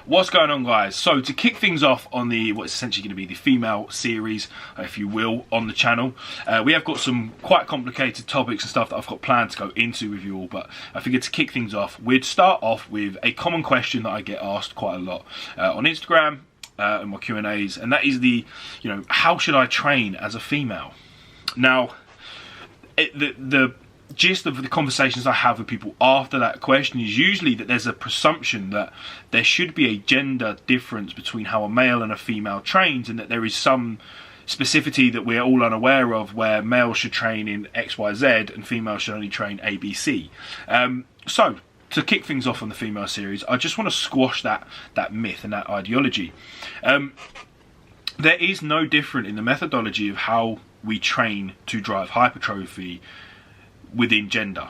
What's going on, guys? So to kick things off on what's essentially going to be the female series, if you will, on the channel, we have got some quite complicated topics and stuff that I've got planned to go into with you all, but I figured to kick things off, we'd start off with a common question that I get asked quite a lot on Instagram and my Q&As, and that is how should I train as a female? Now, the gist of the conversations I have with people after that question is usually that there's a presumption that there should be a gender difference between how a male and a female trains, and that there is some specificity that we're all unaware of where males should train in XYZ and females should only train ABC. So to kick things off on the female series, I just want to squash that myth and that ideology. There is no different in the methodology of how we train to drive hypertrophy within gender.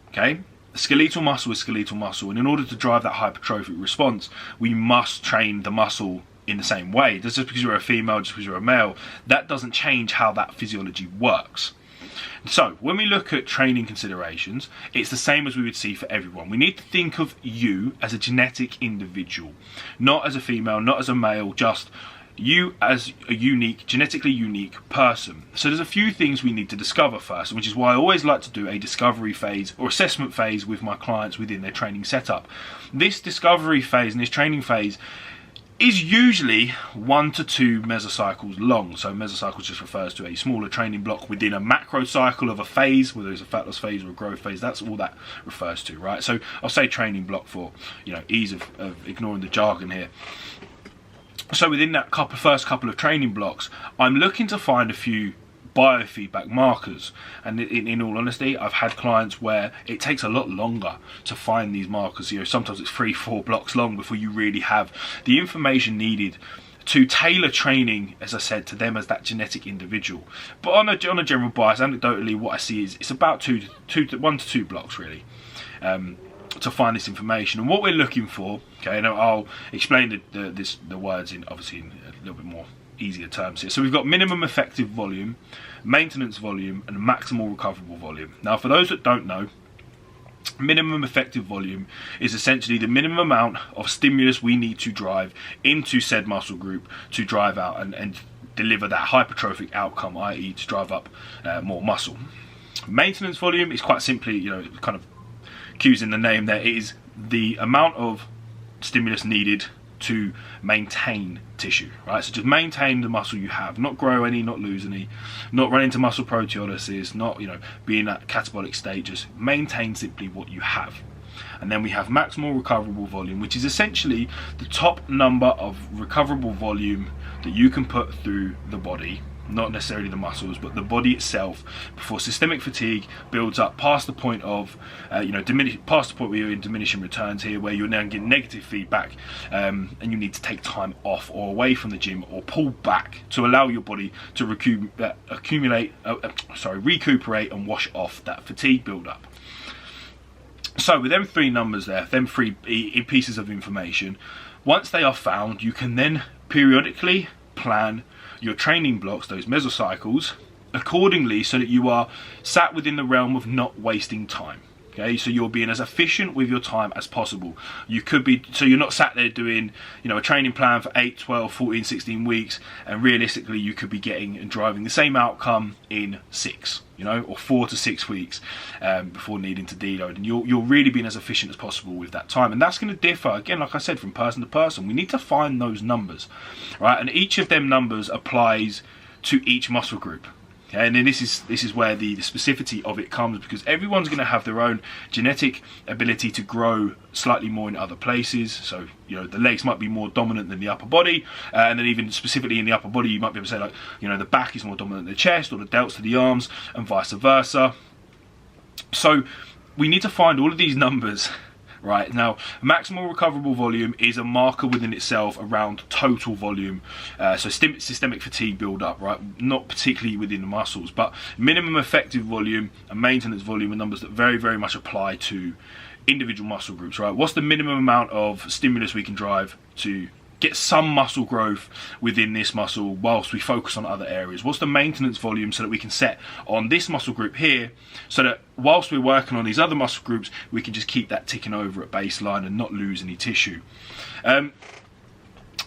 Okay, skeletal muscle is skeletal muscle, and in order to drive that hypertrophic response, we must train the muscle in the same way. Just because you're a female, just because you're a male, that doesn't change how that physiology works. So when we look at training considerations, it's the same as we would see for everyone. We need to think of you as a genetic individual, not as a female, not as a male, just you as a genetically unique person. So there's a few things we need to discover first, which is why I always like to do a discovery phase or assessment phase with my clients within their training setup. This discovery phase and this training phase is usually 1 to 2 mesocycles long. So mesocycles just refers to a smaller training block within a macro cycle of a phase, whether it's a fat loss phase or a growth phase. That's all that refers to, right? So I'll say training block for ease of ignoring the jargon here. So within that first couple of training blocks, I'm looking to find a few biofeedback markers, and in all honesty, I've had clients where it takes a lot longer to find these markers. Sometimes it's 3-4 blocks long before you really have the information needed to tailor training, as I said, to them as that genetic individual. But on a general bias, anecdotally, what I see is it's about 1 to 2 blocks really. To find this information, and what we're looking for, okay, and I'll explain the words in obviously in a little bit more easier terms here. So we've got minimum effective volume, maintenance volume, and maximal recoverable volume. Now, for those that don't know, minimum effective volume is essentially the minimum amount of stimulus we need to drive into said muscle group to drive out and deliver that hypertrophic outcome, i.e. to drive up more muscle. Maintenance volume is quite simply, kind of cues in the name there, it is the amount of stimulus needed to maintain tissue, right? So just maintain the muscle you have, not grow any, not lose any, not run into muscle proteolysis, not be in that catabolic state, just maintain simply what you have. And then we have maximal recoverable volume, which is essentially the top number of recoverable volume that you can put through the body, not necessarily the muscles, but the body itself, before systemic fatigue builds up past the point of, past the point where you're in diminishing returns here, where you're now getting negative feedback, and you need to take time off or away from the gym or pull back to allow your body to recuperate and wash off that fatigue build-up. So with them 3 numbers there, them 3 pieces of information, once they are found, you can then periodically plan your training blocks, those mesocycles, accordingly, so that you are sat within the realm of not wasting time. Okay, so you're being as efficient with your time as possible. You could be, so you're not sat there doing, a training plan for 8, 12, 14, 16 weeks, and realistically you could be getting and driving the same outcome in 6, or 4 to 6 weeks before needing to deload. And you're really being as efficient as possible with that time. And that's going to differ, again, like I said, from person to person. We need to find those numbers, right? And each of them numbers applies to each muscle group. Okay, and then this is where the specificity of it comes, because everyone's going to have their own genetic ability to grow slightly more in other places. So the legs might be more dominant than the upper body, and then even specifically in the upper body, you might be able to say the back is more dominant than the chest, or the delts to the arms, and vice versa. So we need to find all of these numbers. Right, now maximal recoverable volume is a marker within itself around total volume, so systemic fatigue build up, right? Not particularly within the muscles, but minimum effective volume and maintenance volume are numbers that very, very much apply to individual muscle groups, right? What's the minimum amount of stimulus we can drive to get some muscle growth within this muscle whilst we focus on other areas? What's the maintenance volume so that we can set on this muscle group here, so that whilst we're working on these other muscle groups, we can just keep that ticking over at baseline and not lose any tissue.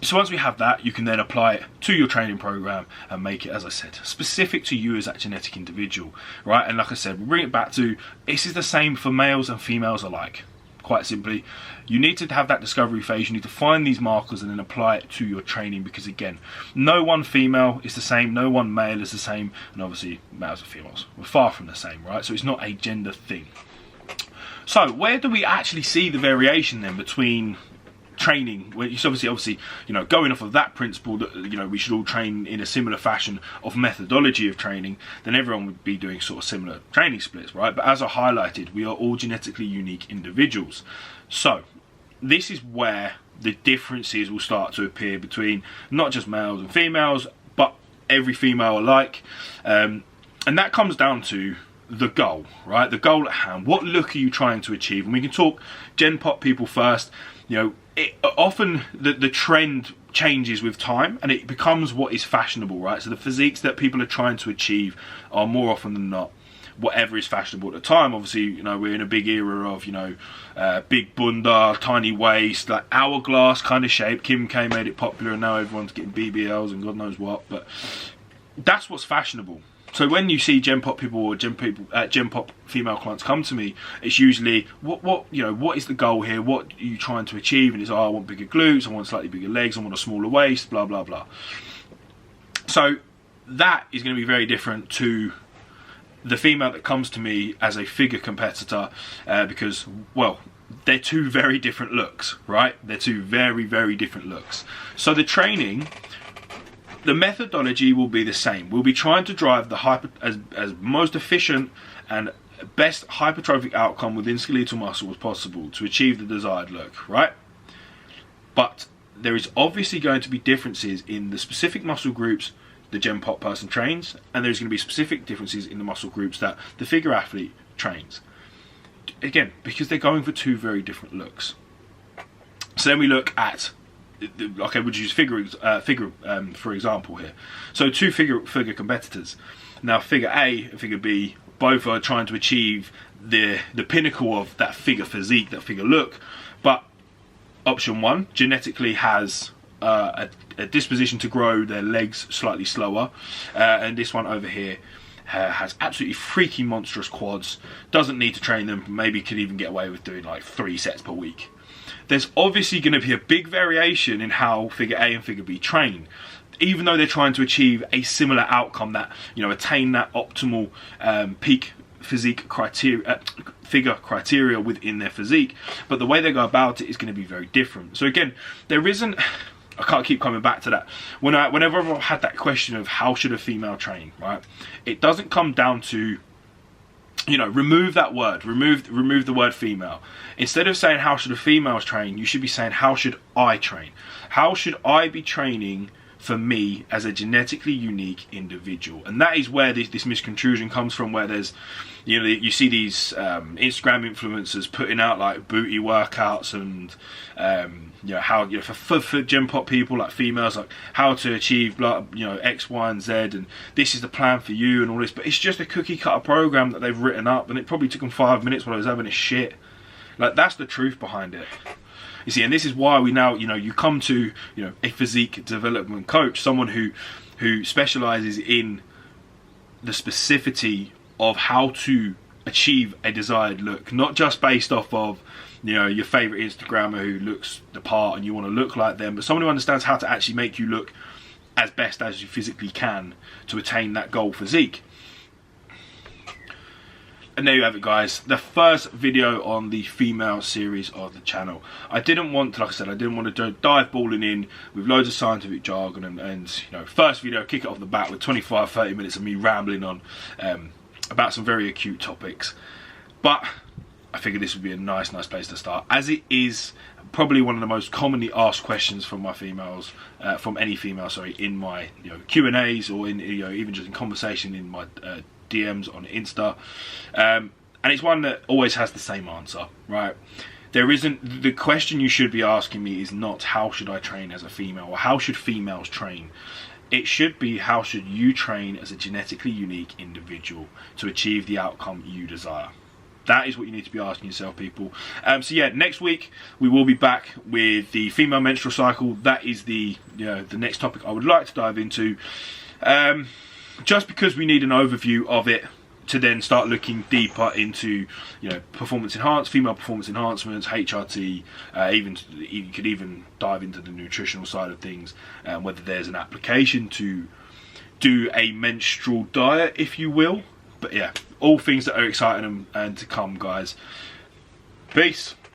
So once we have that, you can then apply it to your training program and make it, as I said, specific to you as that genetic individual, right? And like I said, we bring it back to, this is the same for males and females alike. Quite simply, you need to have that discovery phase. You need to find these markers and then apply it to your training, because again, no one female is the same, no one male is the same, and obviously males and females, we're far from the same, right? So it's not a gender thing. So where do we actually see the variation then between training? Well, it's obviously, you know, going off of that principle that, you know, we should all train in a similar fashion of methodology of training, then everyone would be doing sort of similar training splits, right? But as I highlighted, we are all genetically unique individuals. So this is where the differences will start to appear between not just males and females, but every female alike. And that comes down to the goal, right? The goal at hand. What look are you trying to achieve? And we can talk Gen Pop people first. You know, often the trend changes with time and it becomes what is fashionable, right? So the physiques that people are trying to achieve are more often than not whatever is fashionable at the time. Obviously, you know, we're in a big era of, you know, big bunda, tiny waist, like hourglass kind of shape. Kim K made it popular and now everyone's getting BBLs and God knows what, but that's what's fashionable. So when you see Gen Pop people or Gen Pop female clients come to me, it's usually what you know, what is the goal here? What are you trying to achieve? And it's, oh, I want bigger glutes, I want slightly bigger legs, I want a smaller waist, blah blah blah. So that is going to be very different to the female that comes to me as a figure competitor, because, well, they're two very different looks, right? They're two very, very different looks. So the training, the methodology will be the same. We'll be trying to drive the as most efficient and best hypertrophic outcome within skeletal muscle as possible to achieve the desired look, right? But there is obviously going to be differences in the specific muscle groups the Gen Pop person trains, and there's going to be specific differences in the muscle groups that the figure athlete trains. Again, because they're going for two very different looks. So then we look at, okay, we'll use figure for example here. So two figure competitors. Now figure A and figure B both are trying to achieve the pinnacle of that figure physique, that figure look, but option one genetically has a disposition to grow their legs slightly slower, and this one over here has absolutely freaky monstrous quads, doesn't need to train them, maybe could even get away with doing like 3 sets per week. There's obviously going to be a big variation in how figure A and figure B train, even though they're trying to achieve a similar outcome, that, you know, attain that optimal peak physique criteria, figure criteria within their physique, but the way they go about it is going to be very different. So again, there isn't, I can't keep coming back to that. Whenever I've had that question of how should a female train, right? It doesn't come down to, you know, remove that word, remove the word female. Instead of saying how should a female train, you should be saying how should I train? How should I be training for me as a genetically unique individual? And that is where this misconstruction comes from, where there's, you know, you see these Instagram influencers putting out like booty workouts and you know, how, you know, for Gen Pop people, like females, like how to achieve, you know, X, Y, and Z, and this is the plan for you and all this. But it's just a cookie cutter program that they've written up, and it probably took them 5 minutes while I was having a shit. Like, that's the truth behind it. You see, and this is why we now, you know, you come to, you know, a physique development coach, someone who specializes in the specificity of how to achieve a desired look, not just based off of, you know, your favorite Instagrammer who looks the part and you want to look like them, but someone who understands how to actually make you look as best as you physically can to attain that goal physique. And there you have it, guys, the first video on the female series of the channel. I didn't want to, like I said, I didn't want to dive balling in with loads of scientific jargon and you know, first video, kick it off the bat with 25-30 minutes of me rambling on about some very acute topics. But I figured this would be a nice place to start, as it is probably one of the most commonly asked questions from my females, from any female, sorry, in my, you know, Q&As, or in, you know, even just in conversation in my DMs on Insta, and it's one that always has the same answer, right? There isn't, the question you should be asking me is not how should I train as a female, or how should females train. It should be how should you train as a genetically unique individual to achieve the outcome you desire. That is what you need to be asking yourself, people. So yeah, next week we will be back with the female menstrual cycle. That is the the next topic I would like to dive into, just because we need an overview of it to then start looking deeper into female performance enhancements, HRT. You could even dive into the nutritional side of things, whether there's an application to do a menstrual diet, if you will. But yeah, all things that are exciting and to come, guys. Peace.